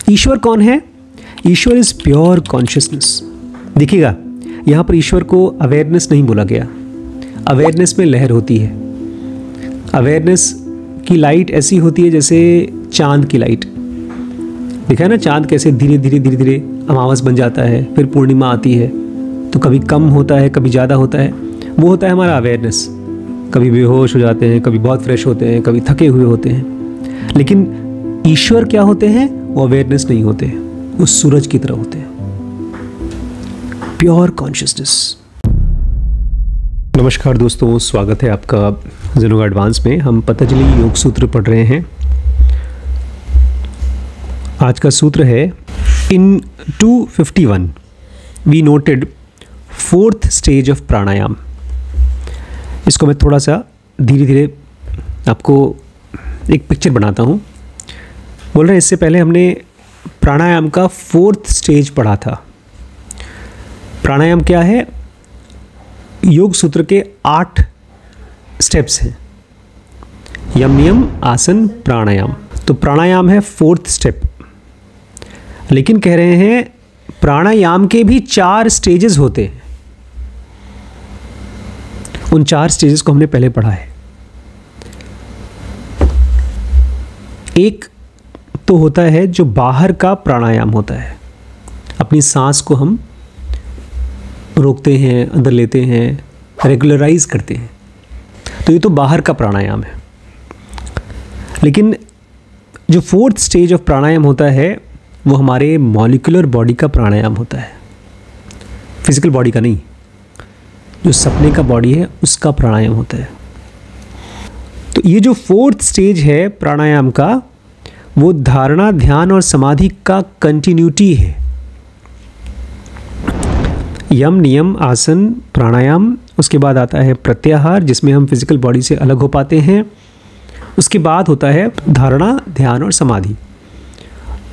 ईश्वर कौन है? ईश्वर is pure consciousness. देखिएगा, यहाँ पर ईश्वर को अवेयरनेस नहीं बोला गया। अवेयरनेस में लहर होती है। अवेयरनेस की लाइट ऐसी होती है जैसे चांद की लाइट। देखा है ना, चांद कैसे धीरे धीरे धीरे धीरे अमावस बन जाता है, फिर पूर्णिमा आती है, तो कभी कम होता है, कभी ज़्यादा होता है। वो होता है हमारा अवेयरनेस। कभी बेहोश हो जाते हैं, कभी बहुत फ्रेश होते हैं, कभी थके हुए होते हैं। लेकिन ईश्वर क्या होते हैं? वो अवेयरनेस नहीं होते, वो सूरज की तरह होते हैं, प्योर कॉन्शियसनेस। नमस्कार दोस्तों, स्वागत है आपका ज़ेनोगा एडवांस में। हम पतंजलि योग सूत्र पढ़ रहे हैं। आज का सूत्र है in 251 we noted fourth stage of pranayama. इसको मैं थोड़ा सा धीरे धीरे आपको एक पिक्चर बनाता हूँ। बोल रहे हैं, इससे पहले हमने प्राणायाम का फोर्थ स्टेज पढ़ा था। प्राणायाम क्या है? योग सूत्र के 8 स्टेप्स हैं। यम, नियम, आसन, प्राणायाम। तो प्राणायाम है फोर्थ स्टेप। लेकिन कह रहे हैं प्राणायाम के भी 4 स्टेजेस होते हैं। उन 4 स्टेजेस को हमने पहले पढ़ा है। एक तो होता है जो बाहर का प्राणायाम होता है। अपनी सांस को हम रोकते हैं, अंदर लेते हैं, रेगुलराइज करते हैं, तो ये तो बाहर का प्राणायाम है। लेकिन जो फोर्थ स्टेज ऑफ प्राणायाम होता है वो हमारे मॉलिक्यूलर बॉडी का प्राणायाम होता है, फिजिकल बॉडी का नहीं। जो सपने का बॉडी है उसका प्राणायाम होता है। तो ये जो फोर्थ स्टेज है प्राणायाम का, वो धारणा, ध्यान और समाधि का कंटिन्यूटी है। यम, नियम, आसन, प्राणायाम, उसके बाद आता है प्रत्याहार, जिसमें हम फिजिकल बॉडी से अलग हो पाते हैं। उसके बाद होता है धारणा, ध्यान और समाधि।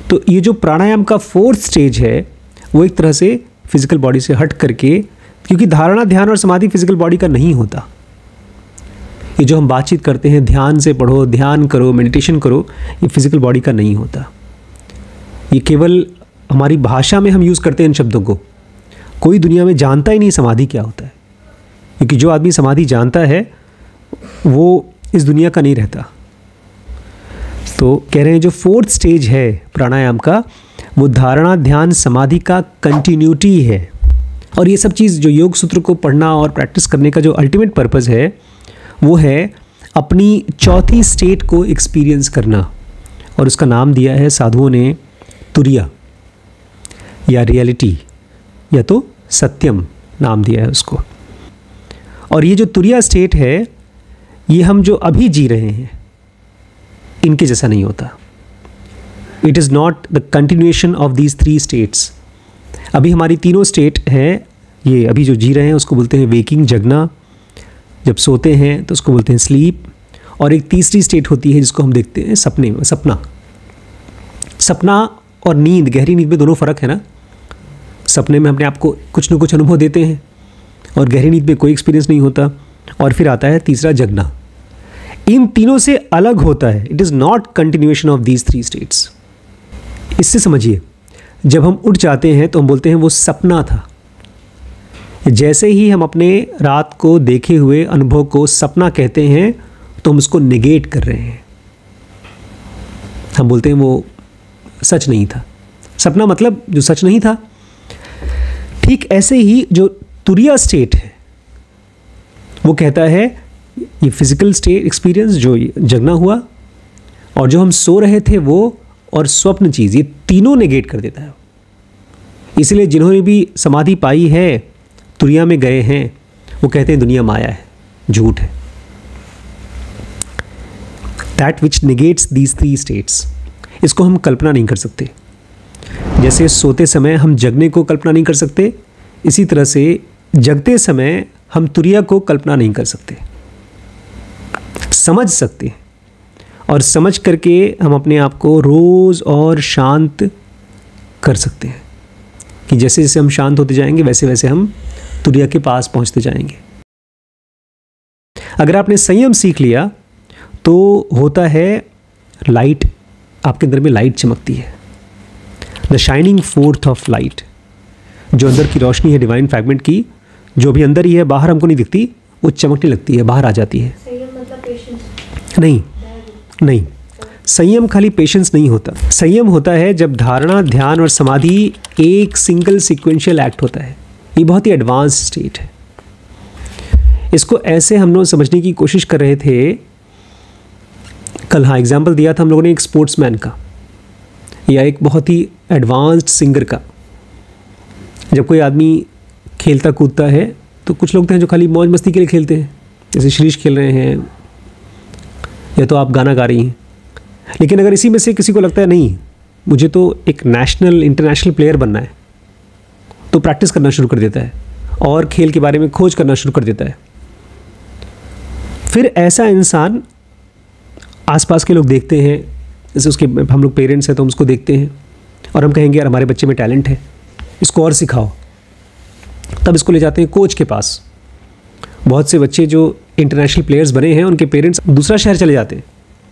तो ये जो प्राणायाम का फोर्थ स्टेज है वो एक तरह से फिजिकल बॉडी से हट करके, क्योंकि धारणा, ध्यान और समाधि फिजिकल बॉडी का नहीं होता। ये जो हम बातचीत करते हैं, ध्यान से पढ़ो, ध्यान करो, मेडिटेशन करो, ये फिजिकल बॉडी का नहीं होता। ये केवल हमारी भाषा में हम यूज़ करते हैं इन शब्दों को। कोई दुनिया में जानता ही नहीं समाधि क्या होता है, क्योंकि जो आदमी समाधि जानता है वो इस दुनिया का नहीं रहता। तो कह रहे हैं जो फोर्थ स्टेज है प्राणायाम का, वो धारणा, ध्यान, समाधि का कंटिन्यूटी है। और ये सब चीज़ जो योग सूत्र को पढ़ना और प्रैक्टिस करने का जो अल्टीमेट पर्पस है वो है अपनी चौथी स्टेट को एक्सपीरियंस करना। और उसका नाम दिया है साधुओं ने तुरिया, या रियलिटी, या तो सत्यम नाम दिया है उसको। और ये जो तुरिया स्टेट है, ये हम जो अभी जी रहे हैं इनके जैसा नहीं होता। It is not the continuation of these 3 states. अभी हमारी तीनों स्टेट हैं, ये अभी जो जी रहे हैं उसको बोलते हैं वेकिंग, जगना। जब सोते हैं तो उसको बोलते हैं स्लीप। और एक तीसरी स्टेट होती है जिसको हम देखते हैं सपने में, सपना। सपना और नींद, गहरी नींद में दोनों फ़र्क है ना। सपने में अपने आप को कुछ न कुछ अनुभव देते हैं और गहरी नींद में कोई एक्सपीरियंस नहीं होता। और फिर आता है तीसरा, जगना। इन तीनों से अलग होता है। It is not continuation of these 3 states. इससे समझिए, जब हम उठ जाते हैं तो हम बोलते हैं वो सपना था। जैसे ही हम अपने रात को देखे हुए अनुभव को सपना कहते हैं तो हम उसको निगेट कर रहे हैं। हम बोलते हैं वो सच नहीं था। सपना मतलब जो सच नहीं था। ठीक ऐसे ही जो तुरिया स्टेट है वो कहता है ये फिजिकल स्टेट एक्सपीरियंस जो जगना हुआ, और जो हम सो रहे थे वो, और स्वप्न चीज़, ये तीनों नेगेट कर देता है। इसलिए जिन्होंने भी समाधि पाई है, तुरिया में गए हैं, वो कहते हैं दुनिया माया है, झूठ है। That which negates these 3 states. इसको हम कल्पना नहीं कर सकते। जैसे सोते समय हम जगने को कल्पना नहीं कर सकते, इसी तरह से जगते समय हम तुरिया को कल्पना नहीं कर सकते। समझ सकते हैं, और समझ करके हम अपने आप को रोज़ और शांत कर सकते हैं कि जैसे जैसे हम शांत होते जाएंगे वैसे वैसे हम तुरिया के पास पहुंचते जाएंगे। अगर आपने संयम सीख लिया तो होता है लाइट, आपके अंदर में लाइट चमकती है। The shining fourth of light, जो अंदर की रोशनी है डिवाइन फ्रैगमेंट की, जो भी अंदर ही है, बाहर हमको नहीं दिखती, वो चमकने लगती है, बाहर आ जाती है। संयम मतलब पेशेंस? नहीं, संयम खाली पेशेंस नहीं होता। संयम होता है जब धारणा, ध्यान और समाधि एक सिंगल सीक्वेंशियल एक्ट होता है। ये बहुत ही एडवांस स्टेट है। इसको ऐसे हम लोग समझने की कोशिश कर रहे थे कल। हाँ, एग्जाम्पल दिया था हम लोगों ने एक स्पोर्ट्समैन का या एक बहुत ही एडवांस्ड सिंगर का। जब कोई आदमी खेलता कूदता है तो कुछ लोग हैं जो खाली मौज मस्ती के लिए खेलते हैं, जैसे श्रीश खेल रहे हैं या तो आप गाना गा रही हैं। लेकिन अगर इसी में से किसी को लगता है नहीं, मुझे तो एक नेशनल इंटरनेशनल प्लेयर बनना है, तो प्रैक्टिस करना शुरू कर देता है और खेल के बारे में खोज करना शुरू कर देता है। फिर ऐसा इंसान आसपास के लोग देखते हैं, जैसे उसके हम लोग पेरेंट्स हैं तो हम उसको देखते हैं और हम कहेंगे यार हमारे बच्चे में टैलेंट है, इसको और सिखाओ। तब इसको ले जाते हैं कोच के पास। बहुत से बच्चे जो इंटरनेशनल प्लेयर्स बने हैं उनके पेरेंट्स दूसरा शहर चले जाते हैं।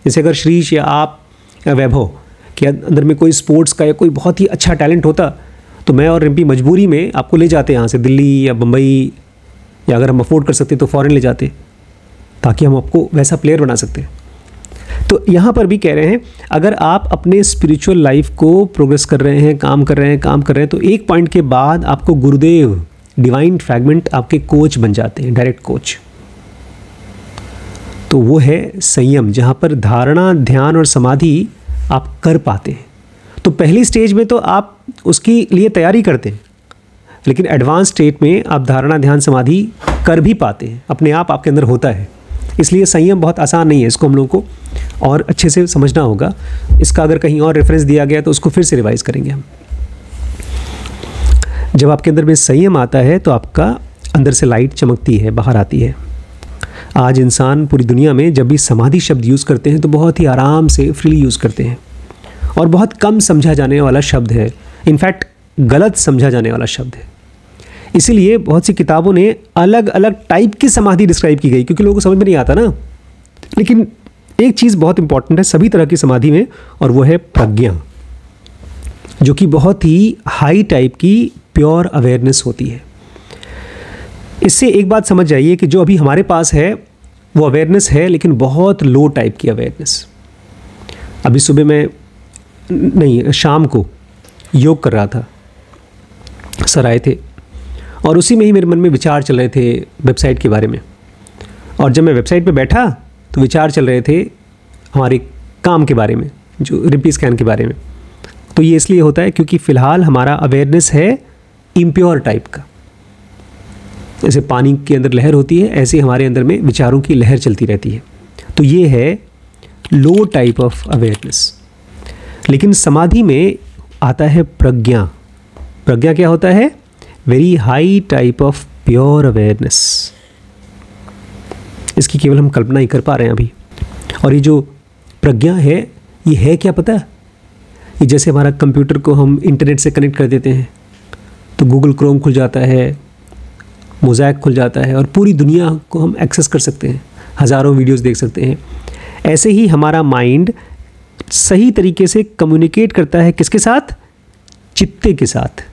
जैसे अगर श्रीश या आप या वैभव के अंदर में कोई स्पोर्ट्स का या कोई बहुत ही अच्छा टैलेंट होता तो मैं और रिम्पी मजबूरी में आपको ले जाते यहाँ से दिल्ली या बम्बई, या अगर हम अफोर्ड कर सकते तो फ़ॉरेन ले जाते, ताकि हम आपको वैसा प्लेयर बना सकते हैं। तो यहाँ पर भी कह रहे हैं अगर आप अपने स्पिरिचुअल लाइफ को प्रोग्रेस कर रहे हैं, काम कर रहे हैं, तो एक पॉइंट के बाद आपको गुरुदेव डिवाइन फ्रैगमेंट आपके कोच बन जाते हैं, डायरेक्ट कोच। तो वो है संयम, जहाँ पर धारणा, ध्यान और समाधि आप कर पाते हैं। तो पहली स्टेज में तो आप उसके लिए तैयारी करते हैं, लेकिन एडवांस स्टेट में आप धारणा, ध्यान, समाधि कर भी पाते हैं, अपने आप आपके अंदर होता है। इसलिए संयम बहुत आसान नहीं है, इसको हम लोगों को और अच्छे से समझना होगा। इसका अगर कहीं और रेफरेंस दिया गया तो उसको फिर से रिवाइज करेंगे हम। जब आपके अंदर में संयम आता है तो आपका अंदर से लाइट चमकती है, बाहर आती है। आज इंसान पूरी दुनिया में जब भी समाधि शब्द यूज़ करते हैं तो बहुत ही आराम से फ्रीली यूज़ करते हैं और बहुत कम समझा जाने वाला शब्द है, इनफैक्ट गलत समझा जाने वाला शब्द है। इसीलिए बहुत सी किताबों ने अलग अलग टाइप की समाधि डिस्क्राइब की गई, क्योंकि लोगों को समझ में नहीं आता ना। लेकिन एक चीज़ बहुत इंपॉर्टेंट है सभी तरह की समाधि में, और वो है प्रज्ञा, जो कि बहुत ही हाई टाइप की प्योर अवेयरनेस होती है। इससे एक बात समझ जाइए कि जो अभी हमारे पास है वो अवेयरनेस है, लेकिन बहुत लो टाइप की अवेयरनेस। अभी सुबह मैं नहीं, शाम को योग कर रहा था, सर आए थे और उसी में ही मेरे मन में विचार चल रहे थे वेबसाइट के बारे में। और जब मैं वेबसाइट पे बैठा तो विचार चल रहे थे हमारे काम के बारे में, जो रिम्पी स्कैन के बारे में। तो ये इसलिए होता है क्योंकि फ़िलहाल हमारा अवेयरनेस है इम्प्योर टाइप का। जैसे पानी के अंदर लहर होती है, ऐसे हमारे अंदर में विचारों की लहर चलती रहती है। तो ये है लो टाइप ऑफ अवेयरनेस। लेकिन समाधि में आता है प्रज्ञा। प्रज्ञा क्या होता है? Very high type of pure awareness. इसकी केवल हम कल्पना ही कर पा रहे हैं अभी। और ये जो प्रज्ञा है, ये है क्या पता है? ये जैसे हमारा कंप्यूटर को हम इंटरनेट से कनेक्ट कर देते हैं तो गूगल क्रोम खुल जाता है, मोज़ैक खुल जाता है और पूरी दुनिया को हम एक्सेस कर सकते हैं, हज़ारों वीडियोस देख सकते हैं। ऐसे ही हमारा माइंड सही तरीके से कम्युनिकेट करता है किसके साथ? चित्ते के साथ।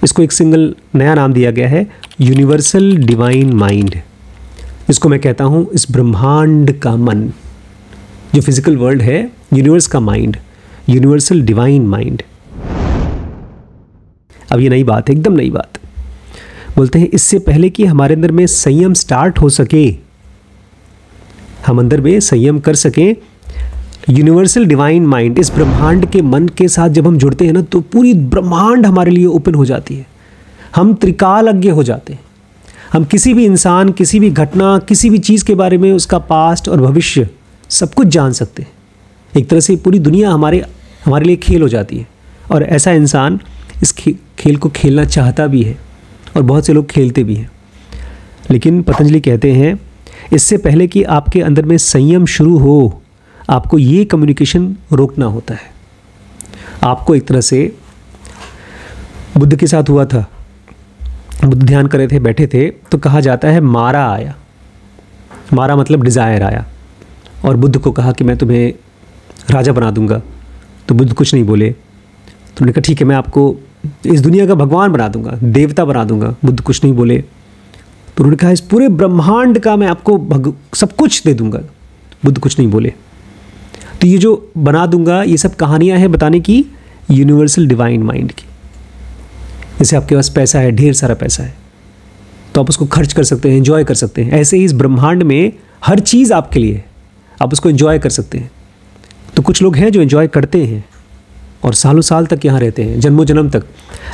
इसको एक सिंगल नया नाम दिया गया है, यूनिवर्सल डिवाइन माइंड, जिसको मैं कहता हूँ इस ब्रह्मांड का मन। जो फिजिकल वर्ल्ड है, यूनिवर्स का माइंड, यूनिवर्सल डिवाइन माइंड। अब ये नई बात है, एकदम नई बात। बोलते हैं इससे पहले कि हमारे अंदर में संयम स्टार्ट हो सके, हम अंदर में संयम कर सकें, यूनिवर्सल डिवाइन माइंड, इस ब्रह्मांड के मन के साथ जब हम जुड़ते हैं ना, तो पूरी ब्रह्मांड हमारे लिए ओपन हो जाती है। हम त्रिकालज्ञ हो जाते हैं। हम किसी भी इंसान, किसी भी घटना, किसी भी चीज़ के बारे में, उसका पास्ट और भविष्य सब कुछ जान सकते हैं। एक तरह से पूरी दुनिया हमारे लिए खेल हो जाती है। और ऐसा इंसान इस खेल को खेलना चाहता भी है और बहुत से लोग खेलते भी हैं। लेकिन पतंजलि कहते हैं इससे पहले कि आपके अंदर में संयम शुरू हो, आपको ये कम्युनिकेशन रोकना होता है। आपको एक तरह से बुद्ध के साथ हुआ था। बुद्ध ध्यान कर रहे थे, बैठे थे, तो कहा जाता है मारा आया। मारा मतलब डिज़ायर आया और बुद्ध को कहा कि मैं तुम्हें राजा बना दूंगा। तो बुद्ध कुछ नहीं बोले, उन्होंने कहा ठीक है, मैं आपको इस दुनिया का भगवान बना दूंगा, देवता बना दूंगा। बुद्ध कुछ नहीं बोले। तो उन्होंने कहा इस पूरे ब्रह्मांड का मैं आपको सब कुछ दे दूंगा। बुद्ध कुछ नहीं बोले। तो ये जो बना दूंगा, ये सब कहानियां हैं बताने की यूनिवर्सल डिवाइन माइंड की। जैसे आपके पास पैसा है, ढेर सारा पैसा है, तो आप उसको खर्च कर सकते हैं, एंजॉय कर सकते हैं। ऐसे ही इस ब्रह्मांड में हर चीज़ आपके लिए है, आप उसको एंजॉय कर सकते हैं। तो कुछ लोग हैं जो एंजॉय करते हैं और सालों साल तक यहाँ रहते हैं, जन्मों जन्म तक।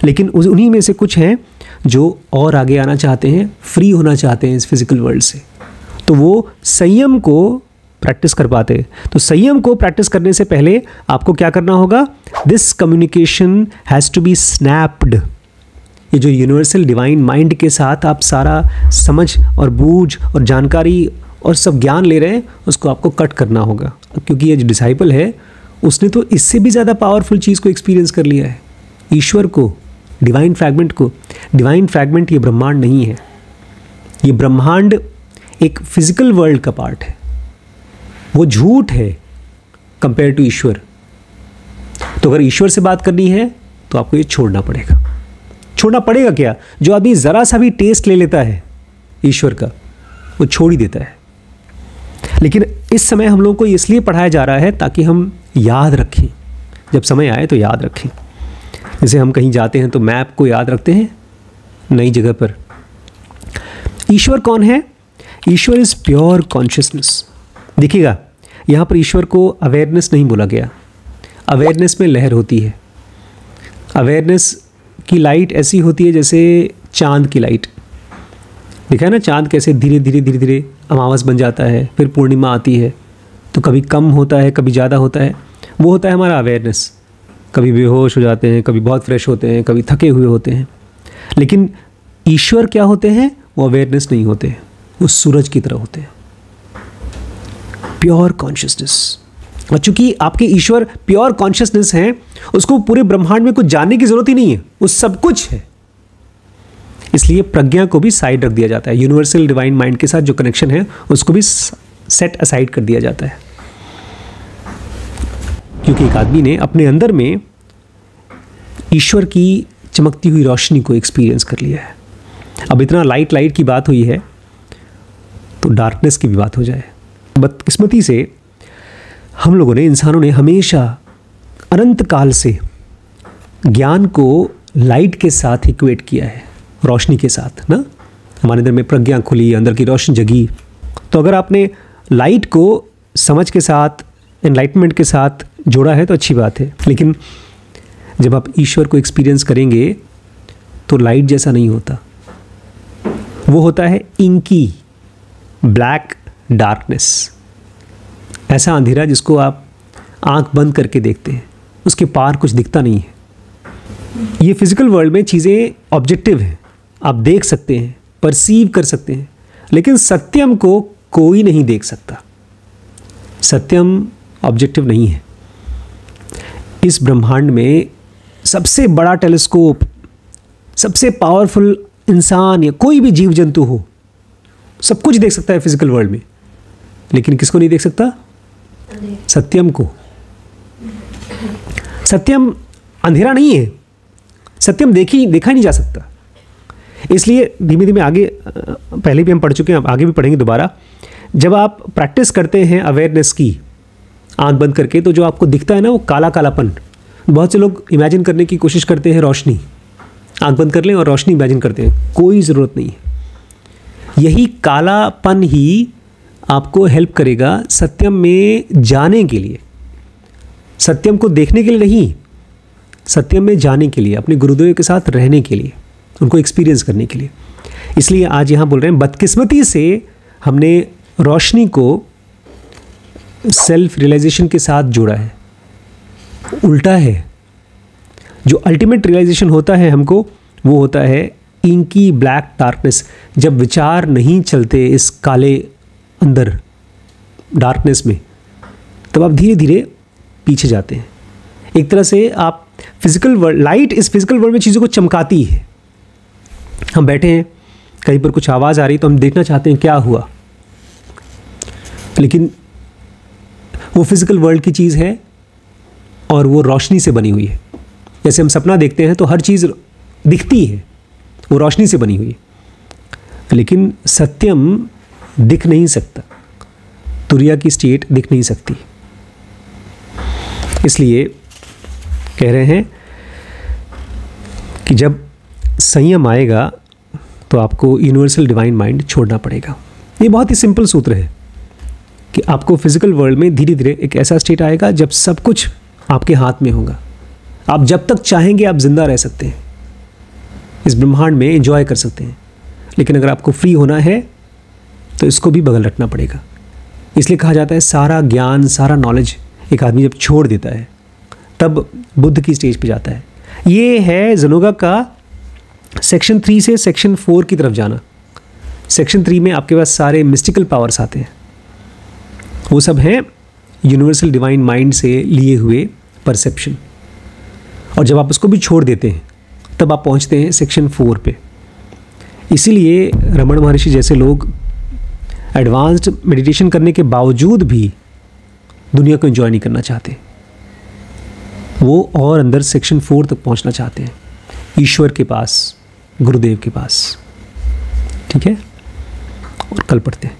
लेकिन उन्हीं में से कुछ हैं जो और आगे आना चाहते हैं, फ्री होना चाहते हैं इस फिजिकल वर्ल्ड से। तो वो संयम को प्रैक्टिस कर पाते हैं। तो संयम को प्रैक्टिस करने से पहले आपको क्या करना होगा? This communication has to be snapped. ये जो यूनिवर्सल डिवाइन माइंड के साथ आप सारा समझ और बूझ और जानकारी और सब ज्ञान ले रहे हैं, उसको आपको कट करना होगा। क्योंकि ये जो डिसाइपल है, उसने तो इससे भी ज़्यादा पावरफुल चीज़ को एक्सपीरियंस कर लिया है, ईश्वर को, डिवाइन फ्रैगमेंट को। डिवाइन फ्रैगमेंट ये ब्रह्मांड नहीं है। ये ब्रह्मांड एक फिजिकल वर्ल्ड का पार्ट है, वो झूठ है कंपेयर टू ईश्वर। तो अगर ईश्वर से बात करनी है तो आपको ये छोड़ना पड़ेगा। छोड़ना पड़ेगा क्या? जो आदमी ज़रा सा भी टेस्ट ले लेता है ईश्वर का, वो छोड़ ही देता है। लेकिन इस समय हम लोगों को इसलिए पढ़ाया जा रहा है ताकि हम याद रखें, जब समय आए तो याद रखें। जैसे हम कहीं जाते हैं तो मैप को याद रखते हैं नई जगह पर। ईश्वर कौन है? ईश्वर इज़ प्योर कॉन्शियसनेस। देखिएगा, यहाँ पर ईश्वर को अवेयरनेस नहीं बोला गया। अवेयरनेस में लहर होती है। अवेयरनेस की लाइट ऐसी होती है जैसे चांद की लाइट। देखा है ना, चांद कैसे धीरे धीरे धीरे धीरे अमावस बन जाता है, फिर पूर्णिमा आती है, तो कभी कम होता है, कभी ज़्यादा होता है। वो होता है हमारा अवेयरनेस। कभी बेहोश हो जाते हैं, कभी बहुत फ्रेश होते हैं, कभी थके हुए होते हैं। लेकिन ईश्वर क्या होते हैं? वो अवेयरनेस नहीं होते, वो सूरज की तरह होते हैं, प्योर कॉन्शियसनेस। और चूंकि आपके ईश्वर प्योर कॉन्शियसनेस हैं, उसको पूरे ब्रह्मांड में कुछ जानने की जरूरत ही नहीं है, वो सब कुछ है। इसलिए प्रज्ञा को भी साइड रख दिया जाता है। यूनिवर्सल डिवाइन माइंड के साथ जो कनेक्शन है उसको भी सेट असाइड कर दिया जाता है। क्योंकि एक आदमी ने अपने अंदर में ईश्वर की चमकती हुई रोशनी को एक्सपीरियंस कर लिया है। अब इतना लाइट की बात हुई है तो डार्कनेस की भी बात हो जाए। बदकिस्मती से हम लोगों ने, इंसानों ने हमेशा अनंत काल से ज्ञान को लाइट के साथ इक्वेट किया है, रोशनी के साथ ना। हमारे अंदर में प्रज्ञा खुली, अंदर की रोशनी जगी। तो अगर आपने लाइट को समझ के साथ, एनलाइटमेंट के साथ जोड़ा है तो अच्छी बात है। लेकिन जब आप ईश्वर को एक्सपीरियंस करेंगे तो लाइट जैसा नहीं होता, वो होता है इंकी ब्लैक डार्कनेस। ऐसा अंधेरा जिसको आप आंख बंद करके देखते हैं, उसके पार कुछ दिखता नहीं है। ये फिजिकल वर्ल्ड में चीज़ें ऑब्जेक्टिव हैं, आप देख सकते हैं, परसीव कर सकते हैं, लेकिन सत्यम को कोई नहीं देख सकता। सत्यम ऑब्जेक्टिव नहीं है। इस ब्रह्मांड में सबसे बड़ा टेलीस्कोप, सबसे पावरफुल इंसान या कोई भी जीव जंतु हो, सब कुछ देख सकता है फिजिकल वर्ल्ड में, लेकिन किसको नहीं देख सकता? सत्यम को। सत्यम अंधेरा नहीं है, सत्यम देखा नहीं जा सकता। इसलिए धीमे धीमे आगे, पहले भी हम पढ़ चुके हैं, आगे भी पढ़ेंगे दोबारा। जब आप प्रैक्टिस करते हैं अवेयरनेस की आंख बंद करके, तो जो आपको दिखता है ना, वो काला कालापन। बहुत से लोग इमेजिन करने की कोशिश करते हैं रोशनी, आंख बंद कर लें और रोशनी इमेजिन करते हैं, कोई ज़रूरत नहीं है। यही कालापन ही आपको हेल्प करेगा सत्यम में जाने के लिए। सत्यम को देखने के लिए नहीं, सत्यम में जाने के लिए, अपने गुरुदेव के साथ रहने के लिए, उनको एक्सपीरियंस करने के लिए। इसलिए आज यहाँ बोल रहे हैं, बदकिस्मती से हमने रोशनी को सेल्फ रियलाइजेशन के साथ जोड़ा है। उल्टा है। जो अल्टीमेट रियलाइजेशन होता है हमको, वो होता है इंकी ब्लैक डार्कनेस। जब विचार नहीं चलते इस काले अंदर डार्कनेस में, तब आप धीरे धीरे पीछे जाते हैं। एक तरह से आप फिजिकल वर्ल्ड, लाइट इस फिजिकल वर्ल्ड में चीज़ों को चमकाती है। हम बैठे हैं, कहीं पर कुछ आवाज़ आ रही तो हम देखना चाहते हैं क्या हुआ, लेकिन वो फिजिकल वर्ल्ड की चीज़ है और वो रोशनी से बनी हुई है। जैसे हम सपना देखते हैं तो हर चीज़ दिखती है, वो रोशनी से बनी हुई है, लेकिन सत्यम दिख नहीं सकता, तुरिया की स्टेट दिख नहीं सकती। इसलिए कह रहे हैं कि जब संयम आएगा तो आपको यूनिवर्सल डिवाइन माइंड छोड़ना पड़ेगा। ये बहुत ही सिंपल सूत्र है कि आपको फिजिकल वर्ल्ड में धीरे धीरे एक ऐसा स्टेट आएगा जब सब कुछ आपके हाथ में होगा। आप जब तक चाहेंगे आप जिंदा रह सकते हैं, इस ब्रह्मांड में एंजॉय कर सकते हैं, लेकिन अगर आपको फ्री होना है तो इसको भी बगल रखना पड़ेगा। इसलिए कहा जाता है सारा ज्ञान, सारा नॉलेज एक आदमी जब छोड़ देता है तब बुद्ध की स्टेज पे जाता है। ये है ज़नोगा का सेक्शन 3 से सेक्शन 4 की तरफ जाना। सेक्शन 3 में आपके पास सारे मिस्टिकल पावर्स आते हैं, वो सब हैं यूनिवर्सल डिवाइन माइंड से लिए हुए परसेप्शन, और जब आप उसको भी छोड़ देते हैं तब आप पहुंचते हैं सेक्शन 4 पे। इसीलिए रमण महर्षि जैसे लोग एडवांस्ड मेडिटेशन करने के बावजूद भी दुनिया को एंजॉय नहीं करना चाहते, वो और अंदर सेक्शन 4 तक पहुंचना चाहते हैं, ईश्वर के पास, गुरुदेव के पास। ठीक है, और कल पढ़ते हैं।